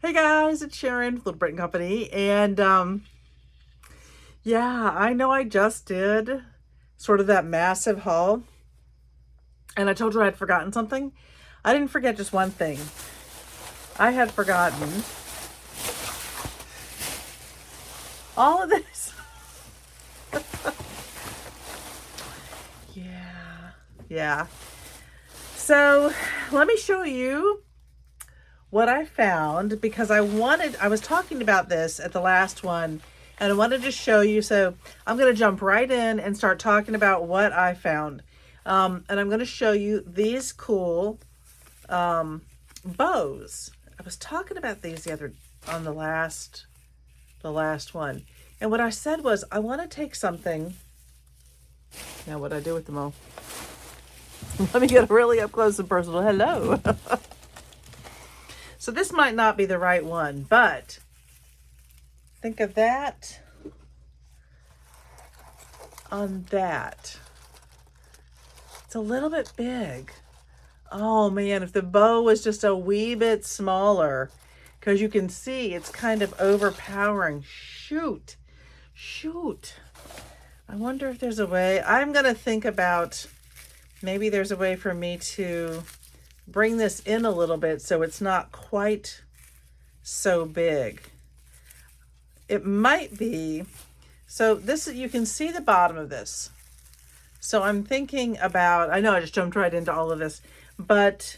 Hey guys, it's Sharon, Little Britain Company, and yeah, I know I just did sort of that massive haul, and I told you I had forgotten something. I didn't forget just one thing. I had forgotten all of this. Yeah, yeah. So let me show you what I found because I was talking about this at the last one and I wanted to show you. So I'm going to jump right in and start talking about what I found. And I'm going to show you these cool bows. I was talking about these on the last one. And what I said was, I want to take something. Now what I do with them all. Let me get really up close and personal. Hello. So this might not be the right one, but think of that on that. It's a little bit big. Oh man, if the bow was just a wee bit smaller, because you can see it's kind of overpowering. Shoot. I wonder if there's a way. I'm going to think about maybe there's a way for me to bring this in a little bit so it's not quite so big. It might be, so this, you can see the bottom of this. So I'm thinking about, I know I just jumped right into all of this, but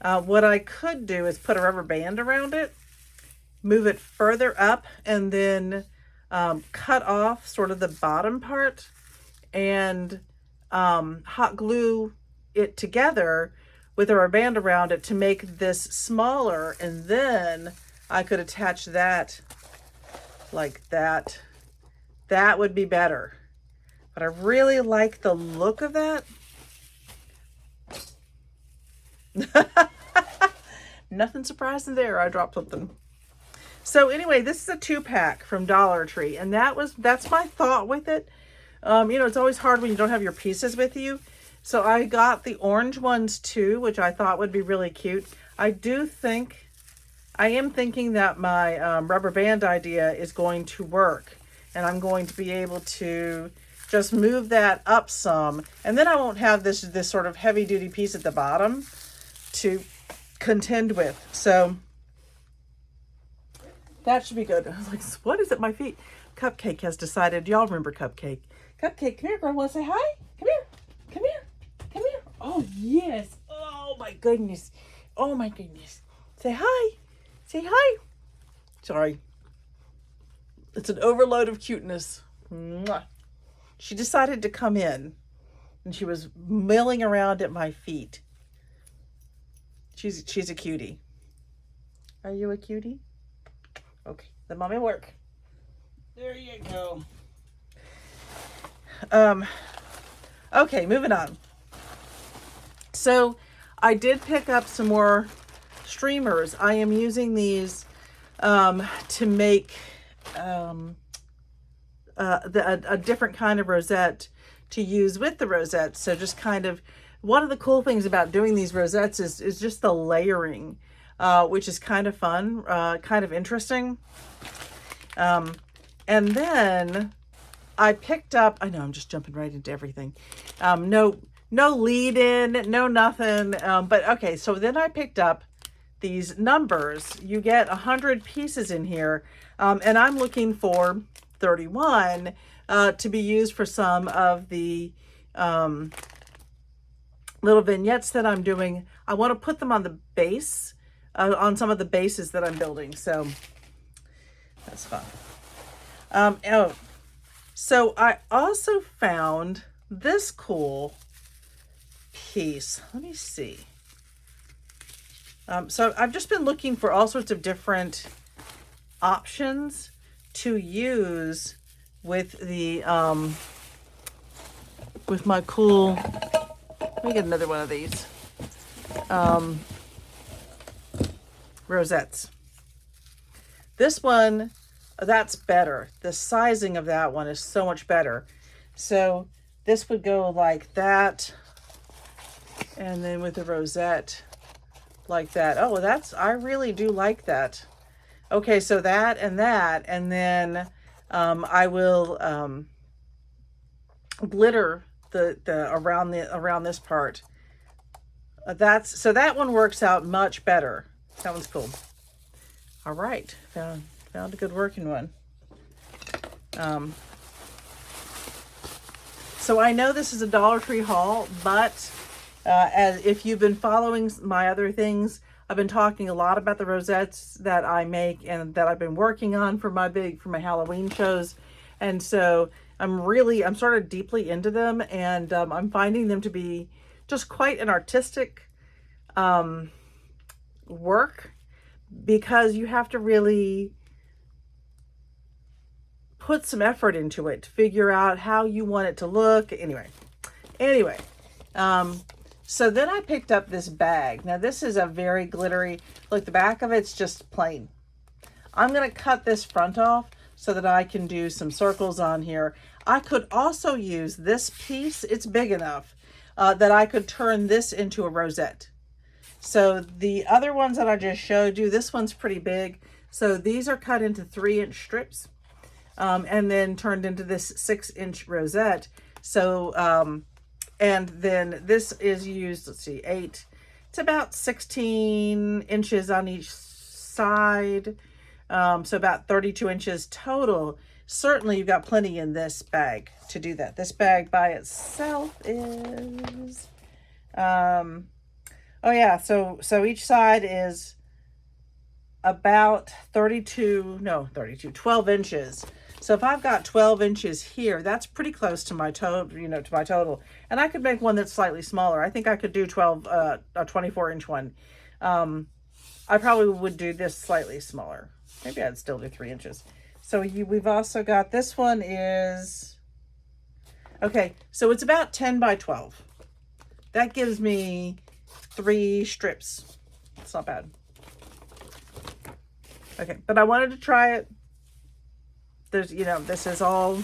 what I could do is put a rubber band around it, move it further up, and then cut off sort of the bottom part and hot glue it together with a rubber band around it to make this smaller, and then I could attach that like that. That would be better. But I really like the look of that. Nothing surprising there. I dropped something. So anyway, this is a 2-pack from Dollar Tree, and that's my thought with it. It's always hard when you don't have your pieces with you. So I got the orange ones too, which I thought would be really cute. I am thinking that my rubber band idea is going to work, and I'm going to be able to just move that up some, and then I won't have this sort of heavy duty piece at the bottom to contend with. So that should be good. I was like, what is it? My feet. Cupcake has decided. Y'all remember Cupcake? Cupcake, come here, girl. Want to say hi? Come here. Come here. Come here. Oh, yes. Oh, my goodness. Oh, my goodness. Say hi. Say hi. Sorry. It's an overload of cuteness. Mwah. She decided to come in, and she was milling around at my feet. She's a cutie. Are you a cutie? Okay, let mommy work. There you go. Okay, moving on. So I did pick up some more streamers. I am using these to make a different kind of rosette to use with the rosette. So just kind of, one of the cool things about doing these rosettes is just the layering, which is kind of fun, kind of interesting. And then I picked up, I know I'm just jumping right into everything. No lead in, no nothing. But okay, so then I picked up these numbers. You get 100 pieces in here. And I'm looking for 31 to be used for some of the little vignettes that I'm doing. I want to put them on the base, on some of the bases that I'm building. So that's fun. So I also found this cool piece. Let me see. So I've just been looking for all sorts of different options to use with the with my cool, let me get another one of these rosettes. This one, that's better. The sizing of that one is so much better. So this would go like that, and then with the rosette like that. Oh, I really do like that. Okay, so that, and then I will glitter the around this part. That's so that one works out much better. That one's cool. All right, found a good working one. Um, so I know this is a Dollar Tree haul, but as if you've been following my other things, I've been talking a lot about the rosettes that I make and that I've been working on for my Halloween shows, and so I'm sort of deeply into them, and I'm finding them to be just quite an artistic work, because you have to really put some effort into it to figure out how you want it to look. Anyway, so then I picked up this bag. Now this is a very glittery, look, the back of it's just plain. I'm going to cut this front off so that I can do some circles on here. I could also use this piece. It's big enough that I could turn this into a rosette. So the other ones that I just showed you, this one's pretty big. So these are cut into 3-inch strips and then turned into this 6-inch rosette. So, and then this is used, let's see, 8. It's about 16 inches on each side. So about 32 inches total. Certainly you've got plenty in this bag to do that. This bag by itself is, oh yeah, so each side is about 12 inches. So if I've got 12 inches here, that's pretty close to my total, to my total. And I could make one that's slightly smaller. I think I could do a 24-inch one. I probably would do this slightly smaller. Maybe I'd still do 3 inches. So we've also got, this one is, okay, so it's about 10 by 12. That gives me 3 strips. It's not bad. Okay, but I wanted to try it. There's, this is all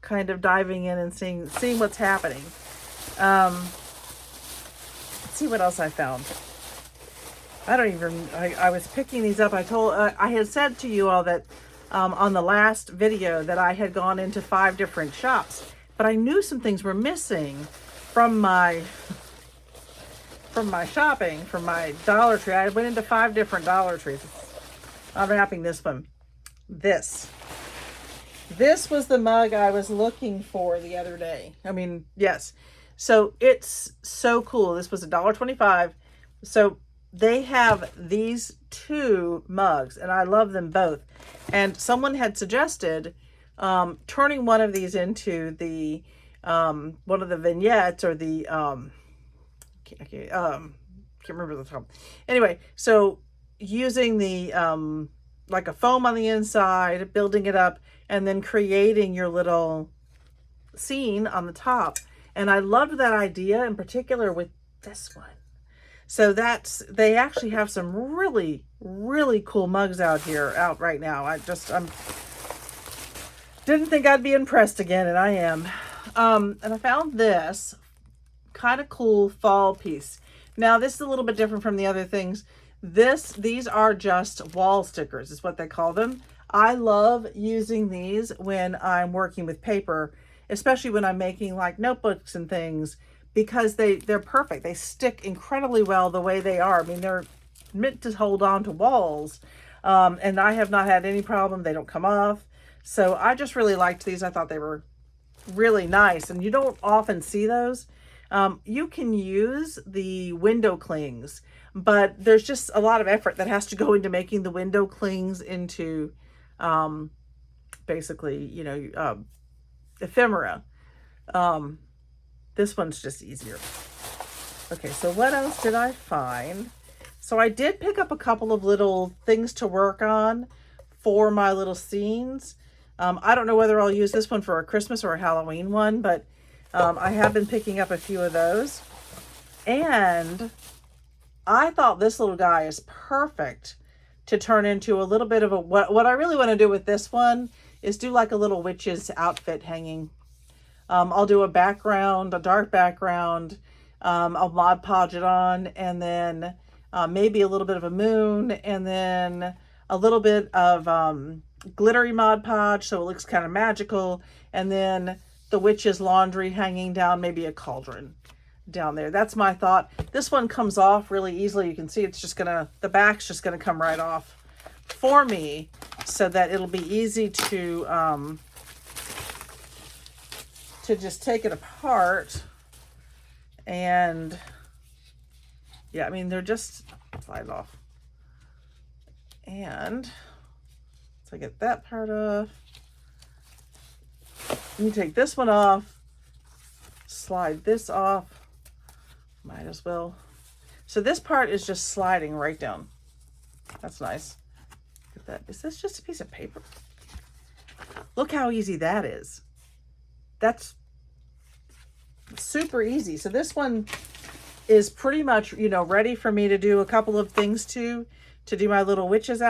kind of diving in and seeing what's happening. Let's see what else I found. I was picking these up. I had said to you all that on the last video that I had gone into 5 different shops, but I knew some things were missing from my shopping, from my Dollar Tree. I went into 5 different Dollar Trees. Unwrapping this one. This was the mug I was looking for the other day. I mean, yes. So it's so cool. This was $1.25. So they have these 2 mugs, and I love them both. And someone had suggested turning one of these into the one of the vignettes, or the can't remember the term. Anyway, so using the like a foam on the inside, building it up, and then creating your little scene on the top. And I loved that idea in particular with this one. So they actually have some really, really cool mugs out right now. I didn't think I'd be impressed again, and I am. And I found this kind of cool fall piece. Now this is a little bit different from the other things. These are just wall stickers, is what they call them. I love using these when I'm working with paper, especially when I'm making like notebooks and things, because they're perfect. They stick incredibly well the way they are. I mean, they're meant to hold on to walls, and I have not had any problem. They don't come off. So I just really liked these. I thought they were really nice, and you don't often see those. You can use the window clings, but there's just a lot of effort that has to go into making the window clings into basically, ephemera. This one's just easier. Okay, so what else did I find? So I did pick up a couple of little things to work on for my little scenes. I don't know whether I'll use this one for a Christmas or a Halloween one, but I have been picking up a few of those. And I thought this little guy is perfect to turn into a little bit of what I really want to do with this one is do like a little witch's outfit hanging. I'll do a dark background. I'll Mod Podge it on, and then maybe a little bit of a moon, and then a little bit of glittery Mod Podge so it looks kind of magical, and then the witch's laundry hanging down, maybe a cauldron down there. That's my thought. This one comes off really easily. You can see it's just gonna, the back's just gonna come right off for me, so that it'll be easy to just take it apart. And yeah, I mean, they're just slide off. And so I get that part off. Let me take this one off, slide this off, might as well. So this part is just sliding right down. That's nice. Look at that. Is this just a piece of paper? Look how easy that is. That's super easy. So this one is pretty much, you know, ready for me to do a couple of things to do my little witches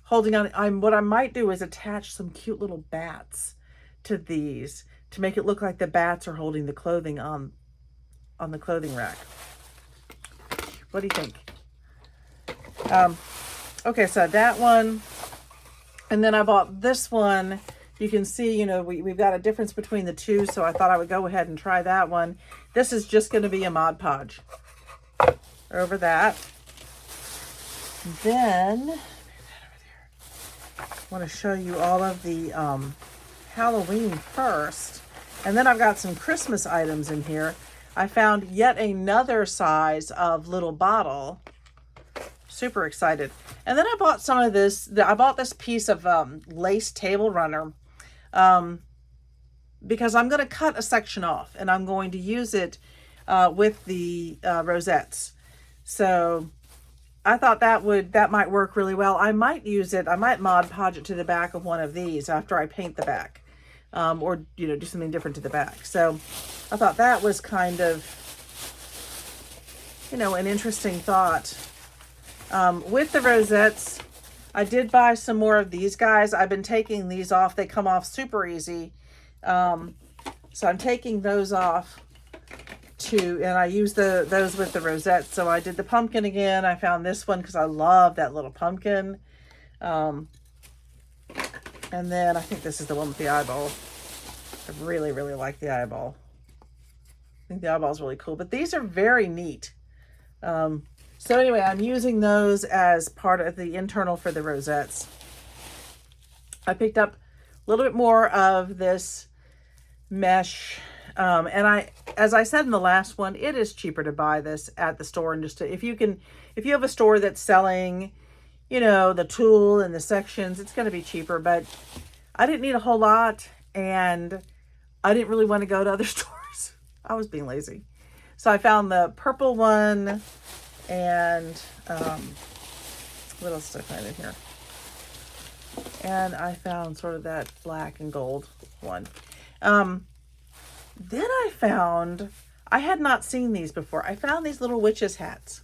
holding on. What I might do is attach some cute little bats to these to make it look like the bats are holding the clothing on the clothing rack. What do you think? Okay, so that one, and then I bought this one. You can see, you know, we've got a difference between the two, so I thought I would go ahead and try that one. This is just going to be a Mod Podge over that. Then I want to show you all of the Halloween first, and then I've got some Christmas items in here. I found yet another size of little bottle. Super excited. And then I bought some of this. I bought this piece of lace table runner because I'm going to cut a section off and I'm going to use it with the rosettes. So I thought that might work really well. I might use it. I might Mod Podge it to the back of one of these after I paint the back, or, you know, do something different to the back. So I thought that was kind of, you know, an interesting thought. With the rosettes, I did buy some more of these guys. I've been taking these off. They come off super easy. So I'm taking those off too, and I use those with the rosettes. So I did the pumpkin again. I found this one because I love that little pumpkin. And then I think this is the one with the eyeball. I really, really like the eyeball. I think the eyeball is really cool, but these are very neat. So anyway, I'm using those as part of the internal for the rosettes. I picked up a little bit more of this mesh. And as I said in the last one, it is cheaper to buy this at the store. And just to, if you have a store that's selling, you know, the tool and the sections, it's going to be cheaper. But I didn't need a whole lot, and I didn't really want to go to other stores. I was being lazy. So I found the purple one, and what else did I find in here? And I found sort of that black and gold one. Then I found, I had not seen these before. I found these little witches hats.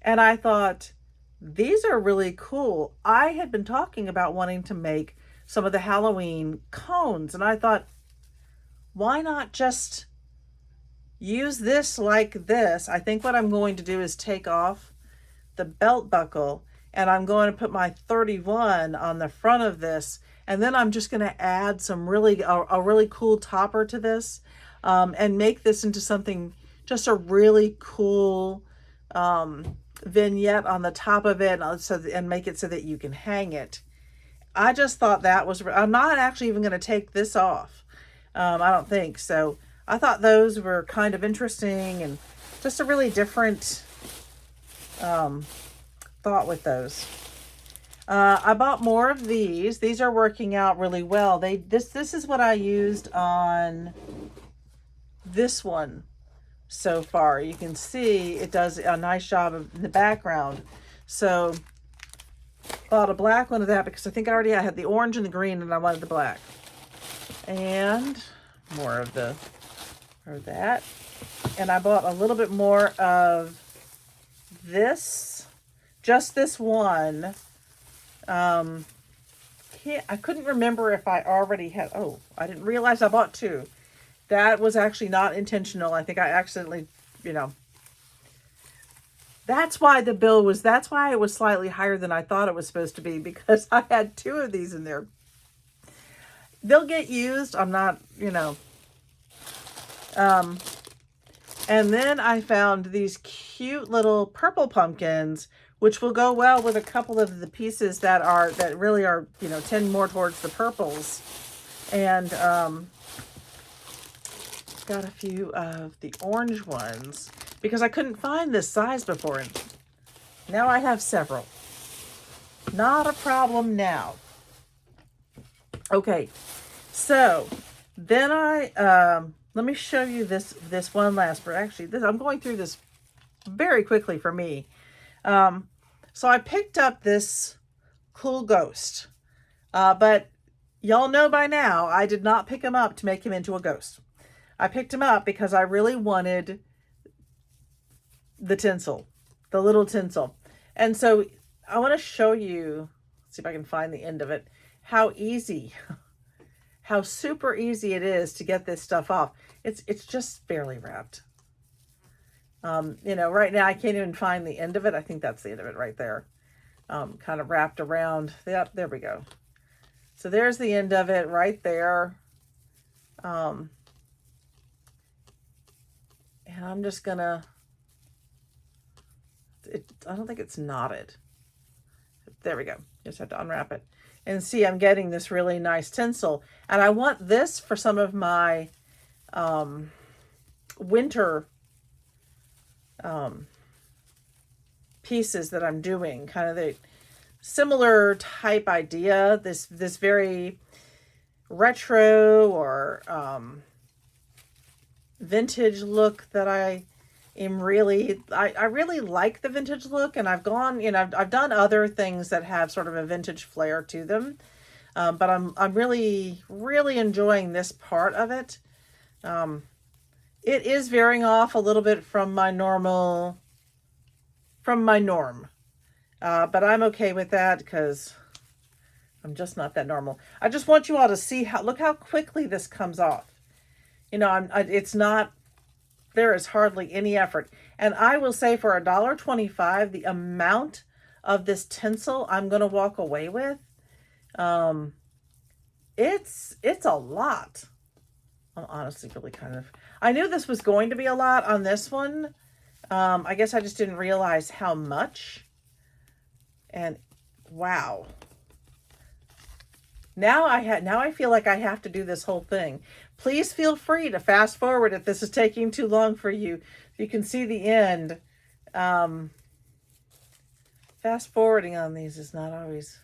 And I thought, these are really cool. I had been talking about wanting to make some of the Halloween cones. And I thought, why not just use this like this? I think what I'm going to do is take off the belt buckle, and I'm going to put my 31 on the front of this. And then I'm just going to add some a really cool topper to this, and make this into something, just a really cool vignette on the top of it, and make it so that you can hang it. I just thought that was, I'm not actually even going to take this off. I don't think so. I thought those were kind of interesting, and just a really different thought with those. I bought more of these. These are working out really well. This is what I used on this one so far. You can see it does a nice job in the background. So bought a black one of that because I think I had the orange and the green, and I wanted the black. And more of that. And I bought a little bit more of this, just this one. I couldn't remember if I already had, I didn't realize I bought two. That was actually not intentional. I think I accidentally, That's why the bill was, that's why it was slightly higher than I thought it was supposed to be, because I had 2 of these in there. They'll get used. I'm not, you know. And then I found these cute little purple pumpkins, which will go well with a couple of the pieces that really are, you know, tend more towards the purples. And got a few of the orange ones because I couldn't find this size before. And now I have several. Not a problem now. Okay, so then let me show you this one last. But actually, I'm going through this very quickly for me. So I picked up this cool ghost, but y'all know by now I did not pick him up to make him into a ghost. I picked him up because I really wanted the tinsel, the little tinsel. And so I want to show you, see if I can find the end of it, how easy, how super easy it is to get this stuff off. It's just barely wrapped. You know, right now I can't even find the end of it. I think that's the end of it right there. Kind of wrapped around. Yep, there we go. So there's the end of it right there. And I'm just gonna, I don't think it's knotted. There we go. Just have to unwrap it. And see, I'm getting this really nice tinsel. And I want this for some of my winter pieces that I'm doing. Kind of the similar type idea. This very retro or vintage look that I am really, I really like the vintage look, and I've gone, you know, I've done other things that have sort of a vintage flair to them, but I'm really enjoying this part of it. It is veering off a little bit from my norm, but I'm okay with that because I'm just not that normal. I just want you all to see look how quickly this comes off. You know, it's not, there is hardly any effort. And I will say for $1.25, the amount of this tinsel I'm going to walk away with, it's a lot. I'm honestly really kind of, I knew this was going to be a lot on this one. I guess I just didn't realize how much. And wow. Now I feel like I have to do this whole thing. Please feel free to fast forward if this is taking too long for you. You can see the end. Fast forwarding on these is not always.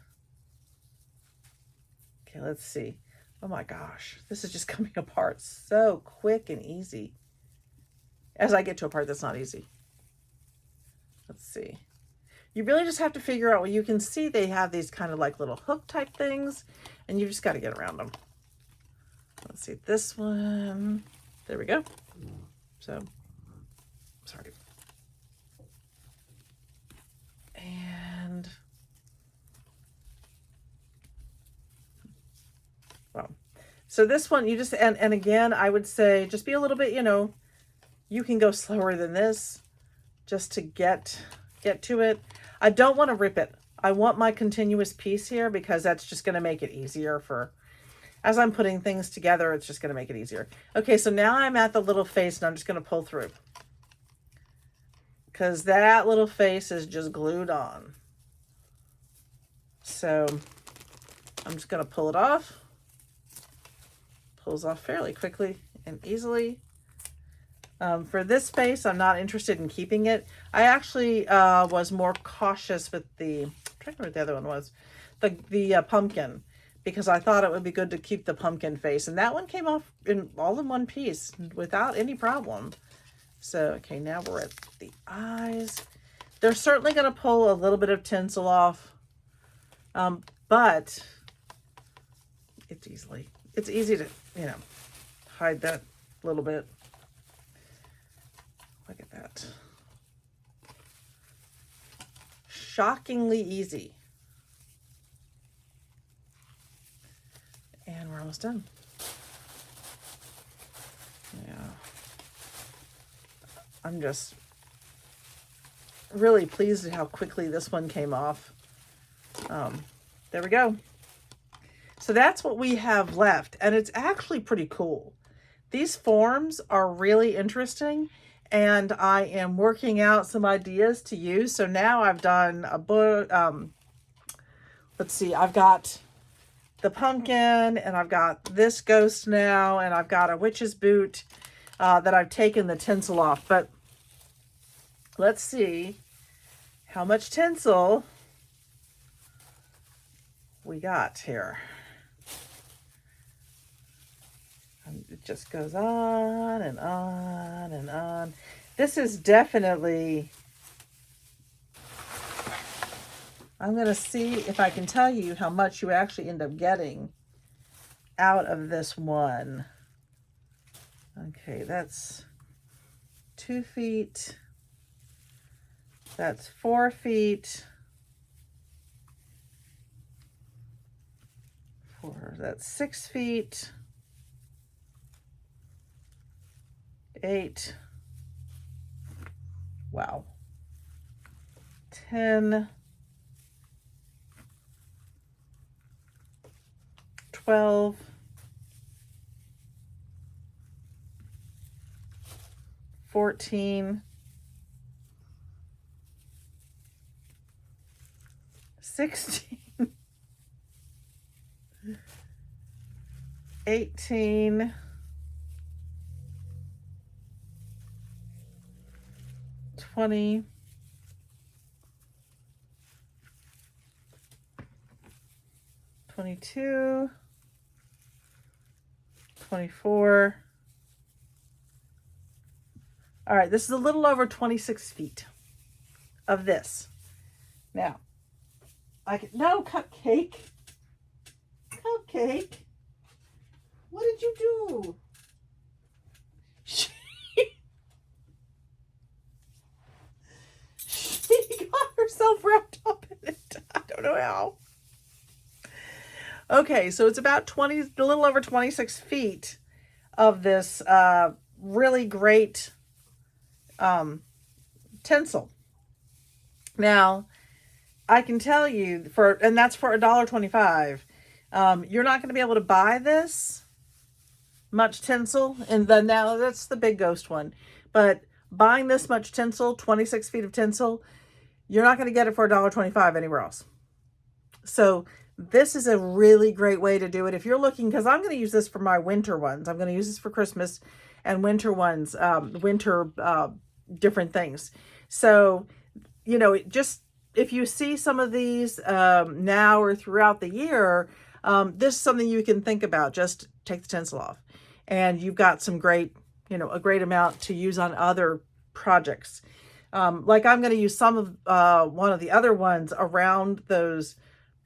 Okay, let's see. Oh my gosh, this is just coming apart so quick and easy. As I get to a part that's not easy. Let's see. You really just have to figure out, well, you can see they have these kind of like little hook type things, and you just got to get around them. Let's see, this one. There we go. So, sorry. And, well, so this one, you just, and again, I would say just be a little bit, you know, you can go slower than this just to get to it. I don't want to rip it. I want my continuous piece here because that's just going to make it easier for, as I'm putting things together, it's just going to make it easier. Okay, so now I'm at the little face and I'm just going to pull through. Because that little face is just glued on. So I'm just going to pull it off. Pulls off fairly quickly and easily. For this face, I'm not interested in keeping it. I actually was more cautious with the, I'm trying to remember what the other one was, the pumpkin, because I thought it would be good to keep the pumpkin face. And that one came off all in one piece without any problem. So, okay, now we're at the eyes. They're certainly going to pull a little bit of tinsel off, but it's easy to, you know, hide that a little bit. Look at that. Shockingly easy. And we're almost done. Yeah. I'm just, really pleased at how quickly this one came off. There we go. So that's what we have left, and it's actually pretty cool. These forms are really interesting, and I am working out some ideas to use. So now I've done a book. Let's see, I've got the pumpkin, and I've got this ghost now, and I've got a witch's boot that I've taken the tinsel off. But let's see how much tinsel we got here. And it just goes on and on and on. This is definitely, I'm going to see if I can tell you how much you actually end up getting out of this one. Okay, that's 2 feet. That's 4 feet. That's 6 feet. 8. Wow. 10. 12. 14. 16. 18. 20. 22. 24. All right, this is a little over 26 feet of this. Now, no, Cupcake. Cupcake. What did you do? She got herself wrapped up in it. I don't know how. Okay, so it's about a little over 26 feet of this really great tinsel. Now, I can tell you and that's for $1.25. You're not going to be able to buy this much tinsel, and then now that's the big ghost one. But buying this much tinsel, 26 feet of tinsel, you're not going to get it for $1.25 anywhere else. So this is a really great way to do it if you're looking, because I'm going to use this for my winter ones. I'm going to use this for Christmas and winter ones, different things. So, just if you see some of these now or throughout the year, this is something you can think about. Just take the tinsel off, and you've got some great, a great amount to use on other projects. Like I'm going to use some of one of the other ones around those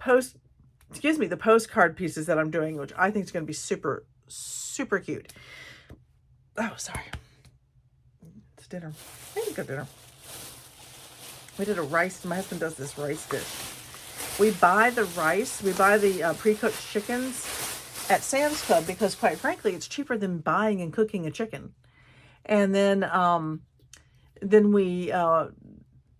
the postcard pieces that I'm doing, which I think is going to be super, super cute. Oh, sorry. It's dinner. I think it's good dinner. We did a rice. My husband does this rice dish. We buy the rice. We buy the pre-cooked chickens at Sam's Club because, quite frankly, it's cheaper than buying and cooking a chicken. And then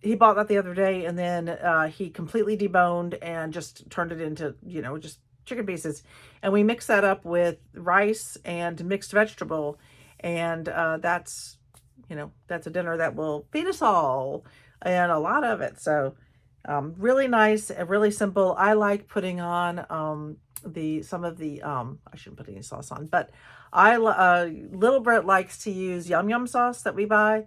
he bought that the other day, and then he completely deboned and just turned it into, just chicken pieces. And we mix that up with rice and mixed vegetable. And that's a dinner that will feed us all, and a lot of it. So really nice and really simple. I like putting on I shouldn't put any sauce on, but Little Brit likes to use Yum Yum sauce that we buy.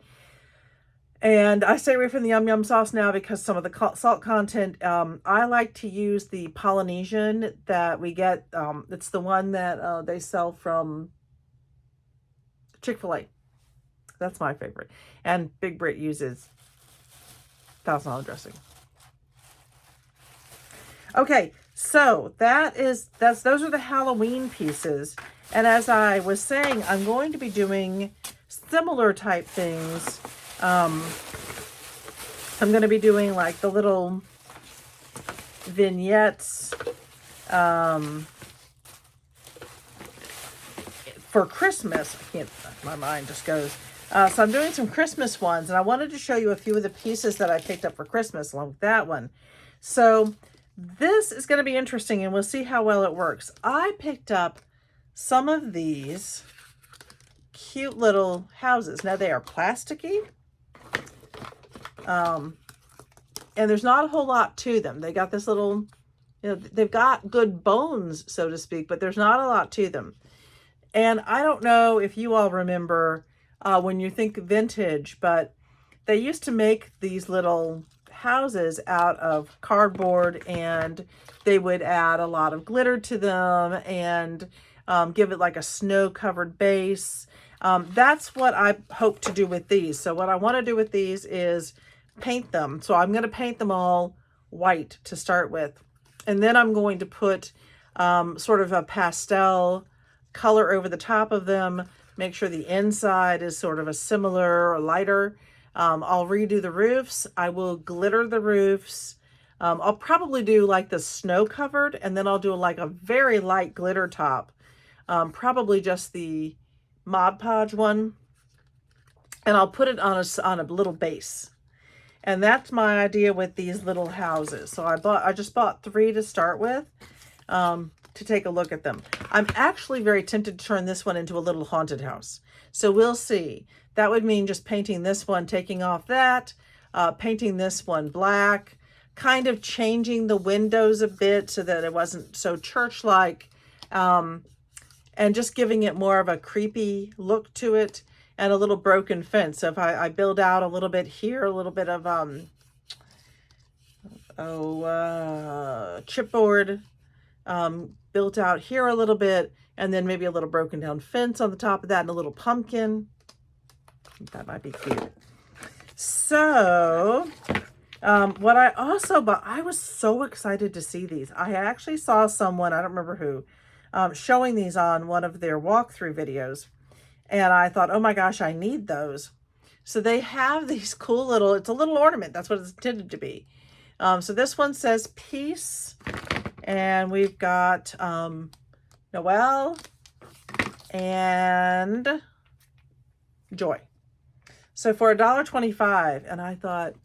And I stay away from the Yum Yum sauce now because some of the salt content. I like to use the Polynesian that we get. It's the one that they sell from Chick-fil-A. That's my favorite. And Big Brit uses Thousand Island dressing. Okay, so those are the Halloween pieces. And as I was saying, I'm going to be doing similar type things. I'm going to be doing like the little vignettes for Christmas. My mind just goes. So I'm doing some Christmas ones, and I wanted to show you a few of the pieces that I picked up for Christmas along with that one. So this is going to be interesting, and we'll see how well it works. I picked up some of these cute little houses. Now they are plasticky, and there's not a whole lot to them. They got this little, they've got good bones, so to speak, but there's not a lot to them. And I don't know if you all remember when you think vintage, but they used to make these little houses out of cardboard, and they would add a lot of glitter to them and give it like a snow-covered base. That's what I hope to do with these. So what I want to do with these is paint them. So I'm going to paint them all white to start with. And then I'm going to put sort of a pastel color over the top of them, make sure the inside is sort of a similar or lighter. I'll redo the roofs. I will glitter the roofs. I'll probably do like the snow covered, and then I'll do like a very light glitter top. Probably just the Mod Podge one. And I'll put it on a little base. And that's my idea with these little houses. So I just bought 3 to start with. To take a look at them. I'm actually very tempted to turn this one into a little haunted house. So we'll see. That would mean just painting this one, taking off that, painting this one black, kind of changing the windows a bit so that it wasn't so church-like, and just giving it more of a creepy look to it, and a little broken fence. So if I build out a little bit here, a little bit of chipboard, built out here a little bit, and then maybe a little broken down fence on the top of that, and a little pumpkin. That might be cute. So what I also bought, I was so excited to see these. I actually saw someone, I don't remember who, showing these on one of their walkthrough videos, and I thought, oh my gosh, I need those. So they have these cool little, it's a little ornament. That's what it's intended to be. So this one says peace. And we've got Noel and Joy. So for $1.25, and I thought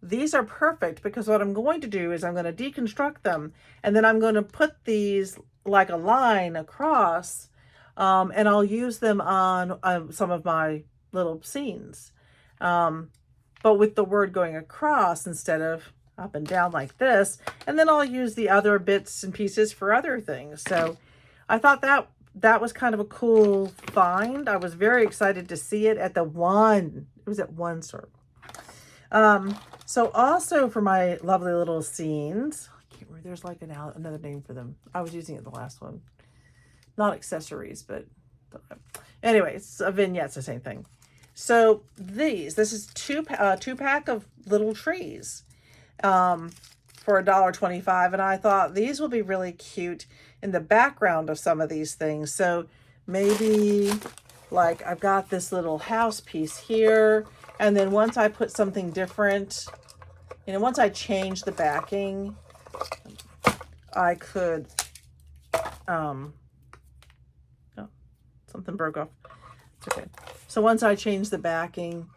these are perfect, because what I'm going to do is I'm going to deconstruct them, and then I'm going to put these like a line across, and I'll use them on some of my little scenes, but with the word going across instead of up and down like this, and then I'll use the other bits and pieces for other things. So I thought that was kind of a cool find. I was very excited to see it at the one. It was at one store. So also for my lovely little scenes, I can't remember, there's like another name for them. I was using it the last one. Not accessories, but anyway, it's a vignette's the same thing. So this is two pack of little trees. For $1.25, and I thought these will be really cute in the background of some of these things. So maybe like I've got this little house piece here, and then once I put something different, once I change the backing, I could oh, something broke off. It's okay. So once I change the backing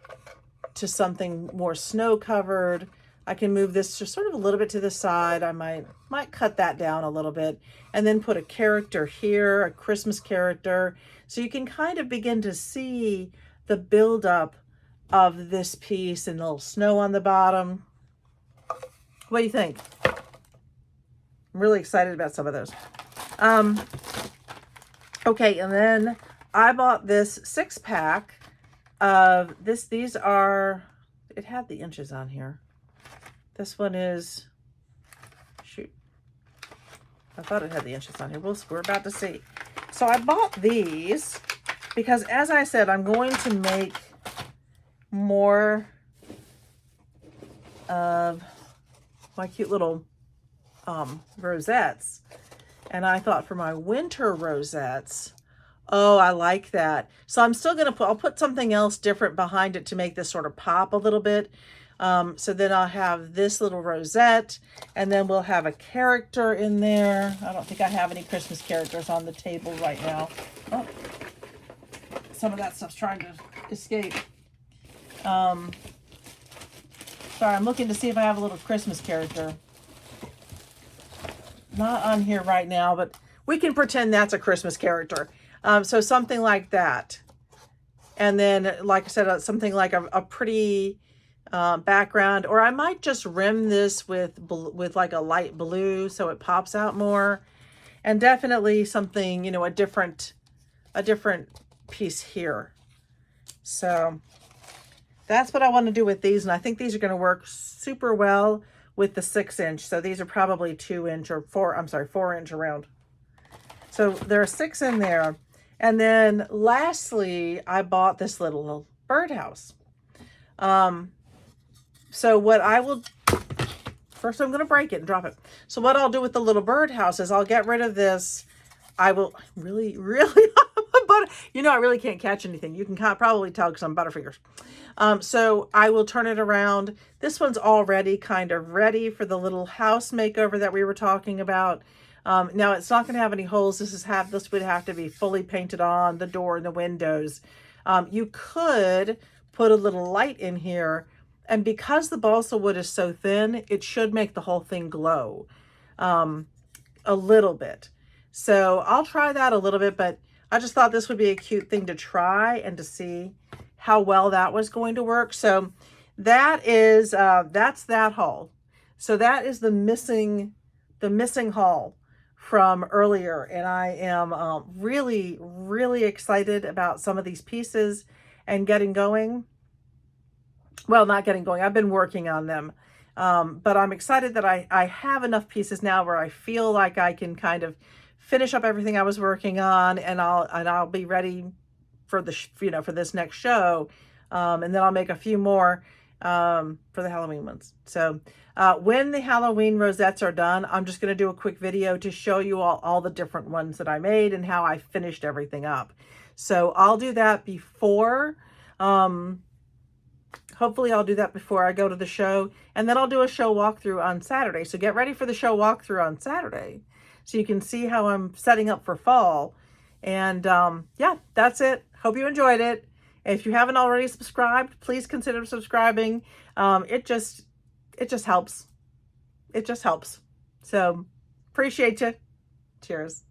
to something more snow covered, I can move this just sort of a little bit to the side. I might cut that down a little bit, and then put a character here, a Christmas character. So you can kind of begin to see the buildup of this piece, and a little snow on the bottom. What do you think? I'm really excited about some of those. Okay, and then I bought this 6-pack of this. These are, it had the inches on here. This one is, shoot, I thought it had the inches on here. We're about to see. So I bought these because, as I said, I'm going to make more of my cute little rosettes. And I thought for my winter rosettes, oh, I like that. So I'm still going to I'll put something else different behind it to make this sort of pop a little bit. So then I'll have this little rosette, and then we'll have a character in there. I don't think I have any Christmas characters on the table right now. Oh, some of that stuff's trying to escape. Sorry, I'm looking to see if I have a little Christmas character. Not on here right now, but we can pretend that's a Christmas character. So something like that. And then, like I said, something like a pretty background, or I might just rim this with like a light blue so it pops out more. And definitely something, you know, a different piece here. So that's what I want to do with these, and I think these are going to work super well with the 6-inch. So these are probably 2-inch or 4-inch around. So there are 6 in there. And then lastly, I bought this little birdhouse. So what I will, first I'm going to break it and drop it. So what I'll do with the little birdhouse is I'll get rid of this. I will really, but you know, I really can't catch anything. You can probably tell because I'm Butterfingers. So I will turn it around. This one's already kind of ready for the little house makeover that we were talking about. Now it's not going to have any holes. This would have to be fully painted on the door and the windows. You could put a little light in here, and because the balsa wood is so thin, it should make the whole thing glow a little bit. So I'll try that a little bit, but I just thought this would be a cute thing to try and to see how well that was going to work. So that is, that's that haul. So that is the missing haul from earlier. And I am really excited about some of these pieces and getting going. Well, not getting going. I've been working on them. But I'm excited that I have enough pieces now where I feel like I can kind of finish up everything I was working on, and I'll be ready for the for this next show, and then I'll make a few more for the Halloween ones. So when the Halloween rosettes are done, I'm just going to do a quick video to show you all the different ones that I made and how I finished everything up. So I'll do that before. Hopefully I'll do that before I go to the show, and then I'll do a show walkthrough on Saturday. So get ready for the show walkthrough on Saturday so you can see how I'm setting up for fall. And yeah, that's it. Hope you enjoyed it. If you haven't already subscribed, please consider subscribing. It just helps. It just helps. So appreciate you. Cheers.